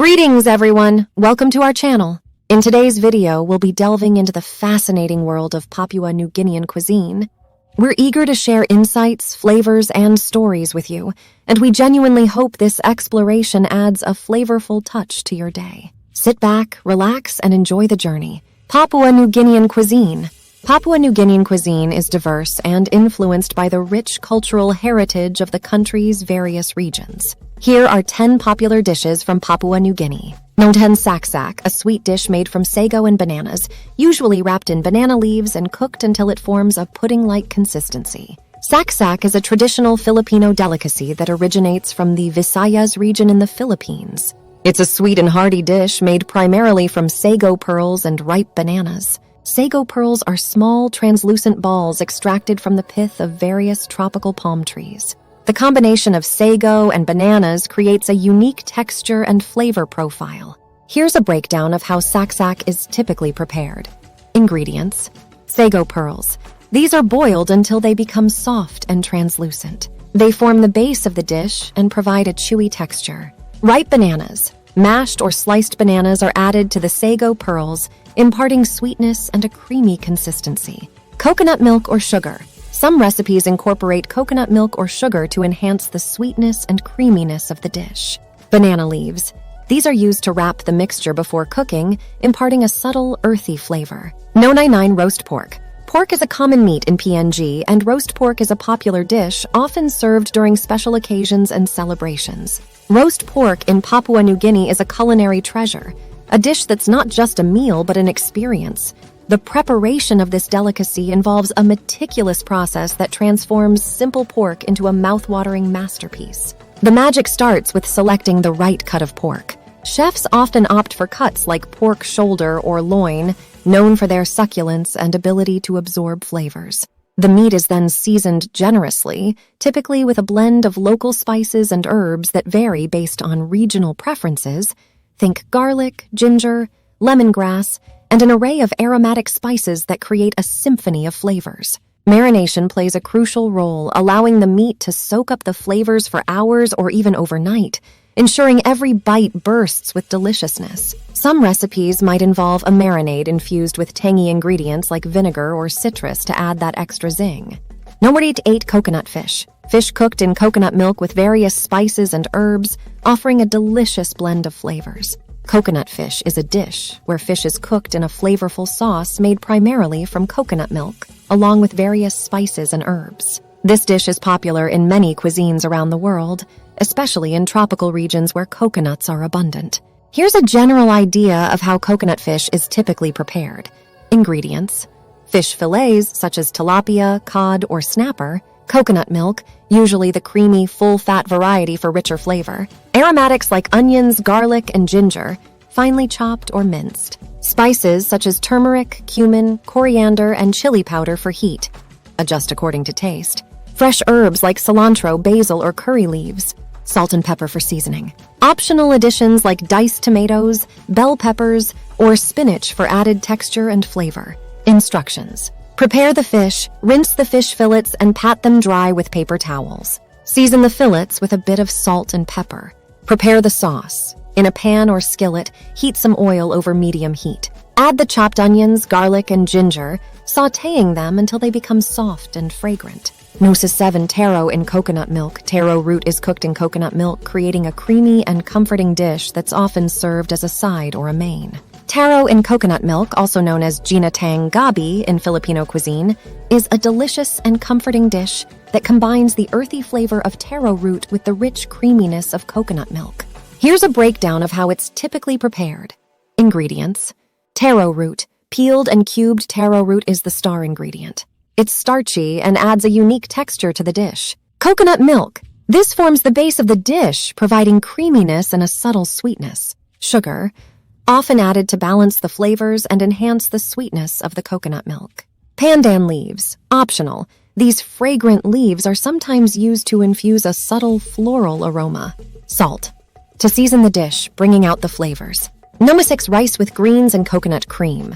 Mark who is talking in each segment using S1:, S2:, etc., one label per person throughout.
S1: Greetings, everyone! Welcome to our channel. In today's video, we'll be delving into the fascinating world of Papua New Guinean cuisine. We're eager to share insights, flavors, and stories with you, and we genuinely hope this exploration adds a flavorful touch to your day. Sit back, relax, and enjoy the journey. Papua New Guinean cuisine. Papua New Guinean cuisine is diverse and influenced by the rich cultural heritage of the country's various regions. Here are 10 popular dishes from Papua New Guinea. Nonten saksak, a sweet dish made from sago and bananas, usually wrapped in banana leaves and cooked until it forms a pudding-like consistency. Saksak is a traditional Filipino delicacy that originates from the Visayas region in the Philippines. It's a sweet and hearty dish made primarily from sago pearls and ripe bananas. Sago pearls are small, translucent balls extracted from the pith of various tropical palm trees. The combination of sago and bananas creates a unique texture and flavor profile. Here's a breakdown of how saksak is typically prepared. Ingredients: sago pearls. These are boiled until they become soft and translucent. They form the base of the dish and provide a chewy texture. Ripe bananas. Mashed or sliced bananas are added to the sago pearls, imparting sweetness and a creamy consistency. Coconut milk or sugar. Some recipes incorporate coconut milk or sugar to enhance the sweetness and creaminess of the dish. Banana leaves. These are used to wrap the mixture before cooking, imparting a subtle, earthy flavor. No-9 roast pork. Pork is a common meat in PNG, and roast pork is a popular dish, often served during special occasions and celebrations. Roast pork in Papua New Guinea is a culinary treasure, a dish that's not just a meal but an experience. The preparation of this delicacy involves a meticulous process that transforms simple pork into a mouthwatering masterpiece. The magic starts with selecting the right cut of pork. Chefs often opt for cuts like pork shoulder or loin, known for their succulence and ability to absorb flavors. The meat is then seasoned generously, typically with a blend of local spices and herbs that vary based on regional preferences. Think garlic, ginger, lemongrass, and an array of aromatic spices that create a symphony of flavors. Marination plays a crucial role, allowing the meat to soak up the flavors for hours or even overnight, ensuring every bite bursts with deliciousness. Some recipes might involve a marinade infused with tangy ingredients like vinegar or citrus to add that extra zing. Number 8, coconut fish. Fish cooked in coconut milk with various spices and herbs, offering a delicious blend of flavors. Coconut fish is a dish where fish is cooked in a flavorful sauce made primarily from coconut milk, along with various spices and herbs. This dish is popular in many cuisines around the world, especially in tropical regions where coconuts are abundant. Here's a general idea of how coconut fish is typically prepared. Ingredients: fish fillets such as tilapia, cod, or snapper, coconut milk, usually the creamy, full-fat variety for richer flavor, aromatics like onions, garlic, and ginger, finely chopped or minced, spices such as turmeric, cumin, coriander, and chili powder for heat, adjust according to taste, fresh herbs like cilantro, basil, or curry leaves, salt and pepper for seasoning, optional additions like diced tomatoes, bell peppers, or spinach for added texture and flavor. Instructions: prepare the fish, rinse the fish fillets, and pat them dry with paper towels. Season the fillets with a bit of salt and pepper. Prepare the sauce. In a pan or skillet, heat some oil over medium heat. Add the chopped onions, garlic, and ginger, sautéing them until they become soft and fragrant. Nosa 7 taro in coconut milk. Taro root is cooked in coconut milk, creating a creamy and comforting dish that's often served as a side or a main. Taro in coconut milk, also known as ginatang gabi in Filipino cuisine, is a delicious and comforting dish that combines the earthy flavor of taro root with the rich creaminess of coconut milk. Here's a breakdown of how it's typically prepared. Ingredients: taro root. Peeled and cubed taro root is the star ingredient. It's starchy and adds a unique texture to the dish. Coconut milk. This forms the base of the dish, providing creaminess and a subtle sweetness. Sugar, often added to balance the flavors and enhance the sweetness of the coconut milk. Pandan leaves, optional. These fragrant leaves are sometimes used to infuse a subtle floral aroma. Salt, to season the dish, bringing out the flavors. Number 6, rice with greens and coconut cream.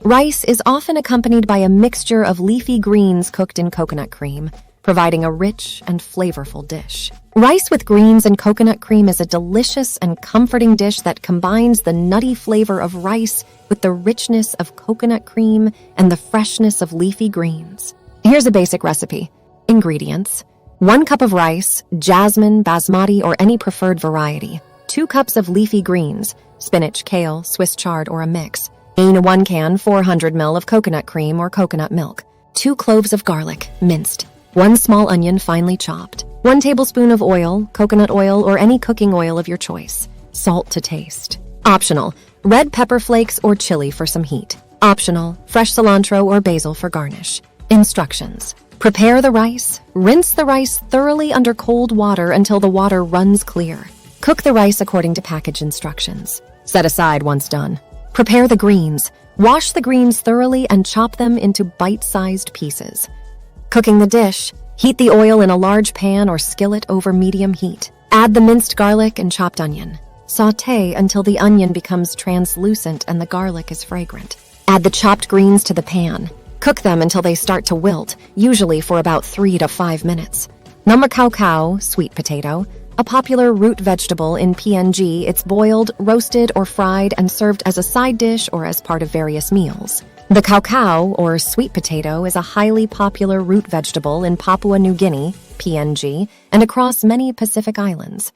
S1: Rice is often accompanied by a mixture of leafy greens cooked in coconut cream, providing a rich and flavorful dish. Rice with greens and coconut cream is a delicious and comforting dish that combines the nutty flavor of rice with the richness of coconut cream and the freshness of leafy greens. Here's a basic recipe. Ingredients: 1 cup of rice, jasmine, basmati, or any preferred variety. 2 cups of leafy greens, spinach, kale, Swiss chard, or a mix. In 1 can 400 ml of coconut cream or coconut milk. 2 cloves of garlic, minced. 1 small onion, finely chopped. 1 tablespoon of oil, coconut oil, or any cooking oil of your choice. Salt to taste. Optional: red pepper flakes or chili for some heat. Optional: fresh cilantro or basil for garnish. Instructions: prepare the rice. Rinse the rice thoroughly under cold water until the water runs clear. Cook the rice according to package instructions. Set aside once done. Prepare the greens. Wash the greens thoroughly and chop them into bite-sized pieces. Cooking the dish: heat the oil in a large pan or skillet over medium heat. Add the minced garlic and chopped onion. Sauté until the onion becomes translucent and the garlic is fragrant. Add the chopped greens to the pan. Cook them until they start to wilt, usually for about 3 to 5 minutes. Number cao, sweet potato, a popular root vegetable in PNG. It's boiled, roasted, or fried and served as a side dish or as part of various meals. The cao, or sweet potato, is a highly popular root vegetable in Papua New Guinea, PNG, and across many Pacific islands.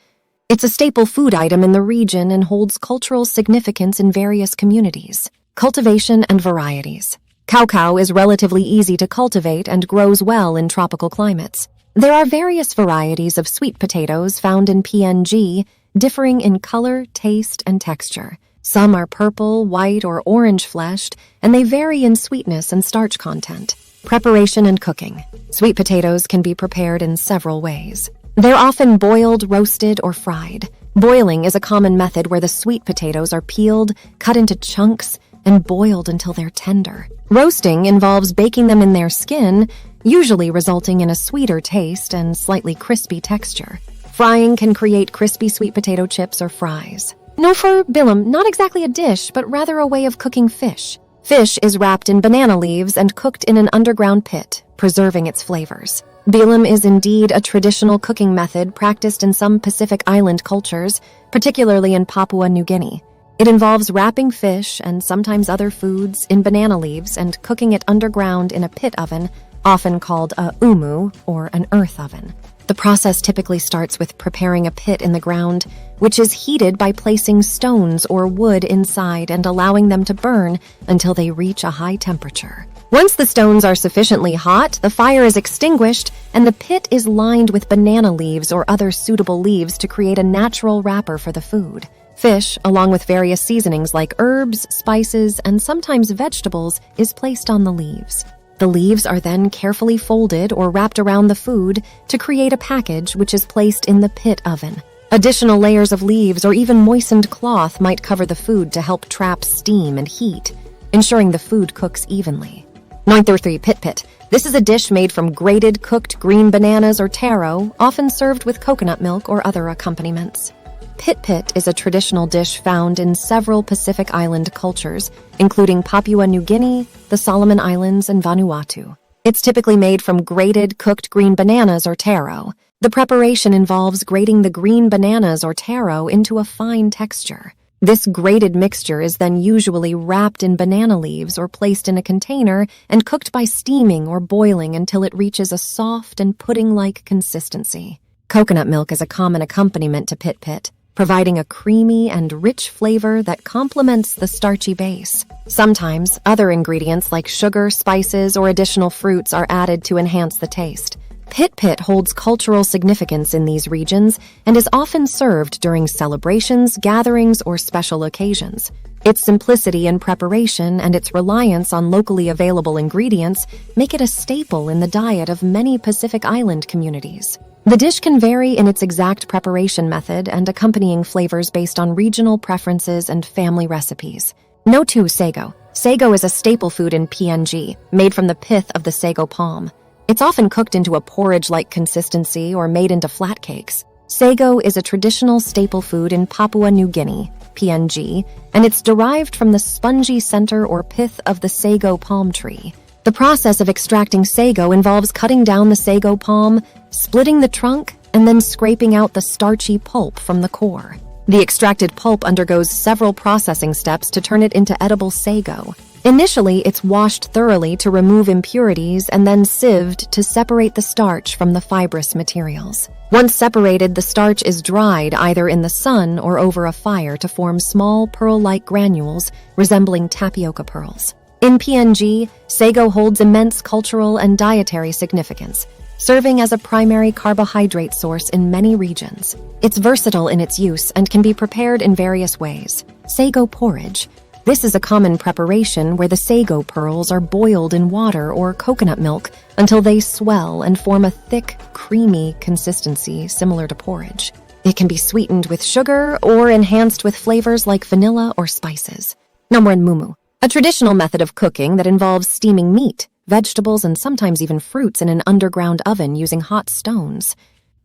S1: It's a staple food item in the region and holds cultural significance in various communities. Cultivation and varieties. Cao is relatively easy to cultivate and grows well in tropical climates. There are various varieties of sweet potatoes found in PNG, differing in color, taste, and texture. Some are purple, white, or orange-fleshed, and they vary in sweetness and starch content. Preparation and cooking. Sweet potatoes can be prepared in several ways. They're often boiled, roasted, or fried. Boiling is a common method where the sweet potatoes are peeled, cut into chunks, and boiled until they're tender. Roasting involves baking them in their skin, usually resulting in a sweeter taste and slightly crispy texture. Frying can create crispy sweet potato chips or fries. No, for bilum, not exactly a dish, but rather a way of cooking fish. Fish is wrapped in banana leaves and cooked in an underground pit, preserving its flavors. Bilum is indeed a traditional cooking method practiced in some Pacific Island cultures, particularly in Papua New Guinea. It involves wrapping fish and sometimes other foods in banana leaves and cooking it underground in a pit oven, often called a umu, or an earth oven. The process typically starts with preparing a pit in the ground, which is heated by placing stones or wood inside and allowing them to burn until they reach a high temperature. Once the stones are sufficiently hot, the fire is extinguished and the pit is lined with banana leaves or other suitable leaves to create a natural wrapper for the food. Fish, along with various seasonings like herbs, spices, and sometimes vegetables, is placed on the leaves. The leaves are then carefully folded or wrapped around the food to create a package which is placed in the pit oven. Additional layers of leaves or even moistened cloth might cover the food to help trap steam and heat, ensuring the food cooks evenly. 933 Pit. This is a dish made from grated cooked green bananas or taro, often served with coconut milk or other accompaniments. Pit is a traditional dish found in several Pacific Island cultures, including Papua New Guinea, the Solomon Islands, and Vanuatu. It's typically made from grated cooked green bananas or taro. The preparation involves grating the green bananas or taro into a fine texture. This grated mixture is then usually wrapped in banana leaves or placed in a container and cooked by steaming or boiling until it reaches a soft and pudding-like consistency. Coconut milk is a common accompaniment to pit, providing a creamy and rich flavor that complements the starchy base. Sometimes, other ingredients like sugar, spices, or additional fruits are added to enhance the taste. Pit holds cultural significance in these regions and is often served during celebrations, gatherings, or special occasions. Its simplicity in preparation and its reliance on locally available ingredients make it a staple in the diet of many Pacific Island communities. The dish can vary in its exact preparation method and accompanying flavors based on regional preferences and family recipes. No 2 sago. Sago is a staple food in PNG, made from the pith of the sago palm. It's often cooked into a porridge-like consistency or made into flat cakes. Sago is a traditional staple food in Papua New Guinea, PNG, and it's derived from the spongy center or pith of the sago palm tree. The process of extracting sago involves cutting down the sago palm, splitting the trunk, and then scraping out the starchy pulp from the core. The extracted pulp undergoes several processing steps to turn it into edible sago. Initially, it's washed thoroughly to remove impurities and then sieved to separate the starch from the fibrous materials. Once separated, the starch is dried either in the sun or over a fire to form small pearl-like granules resembling tapioca pearls. In PNG, sago holds immense cultural and dietary significance, serving as a primary carbohydrate source in many regions. It's versatile in its use and can be prepared in various ways. Sago porridge. This is a common preparation where the sago pearls are boiled in water or coconut milk until they swell and form a thick, creamy consistency similar to porridge. It can be sweetened with sugar or enhanced with flavors like vanilla or spices. Number one, mumu, a traditional method of cooking that involves steaming meat, vegetables, and sometimes even fruits in an underground oven using hot stones.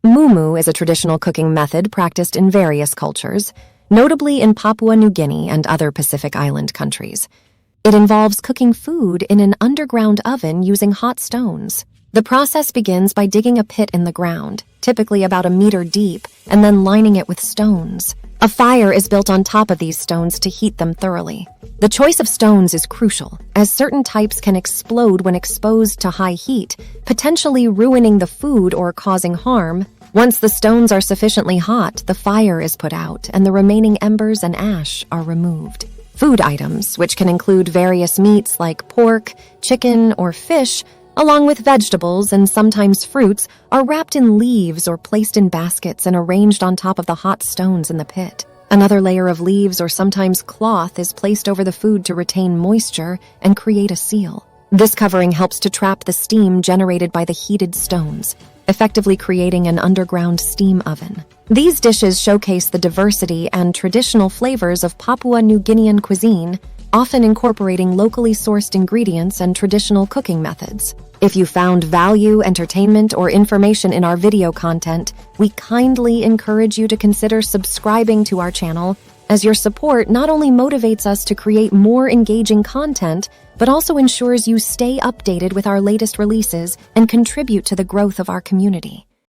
S1: Mumu is a traditional cooking method practiced in various cultures, notably in Papua New Guinea and other Pacific Island countries. It involves cooking food in an underground oven using hot stones. The process begins by digging a pit in the ground, typically about a meter deep, and then lining it with stones. A fire is built on top of these stones to heat them thoroughly. The choice of stones is crucial, as certain types can explode when exposed to high heat, potentially ruining the food or causing harm. Once the stones are sufficiently hot, the fire is put out and the remaining embers and ash are removed. Food items, which can include various meats like pork, chicken, or fish, along with vegetables and sometimes fruits, are wrapped in leaves or placed in baskets and arranged on top of the hot stones in the pit. Another layer of leaves or sometimes cloth is placed over the food to retain moisture and create a seal. This covering helps to trap the steam generated by the heated stones, effectively creating an underground steam oven. These dishes showcase the diversity and traditional flavors of Papua New Guinean cuisine, often incorporating locally sourced ingredients and traditional cooking methods. If you found value, entertainment, or information in our video content, we kindly encourage you to consider subscribing to our channel, as your support not only motivates us to create more engaging content, but also ensures you stay updated with our latest releases and contribute to the growth of our community.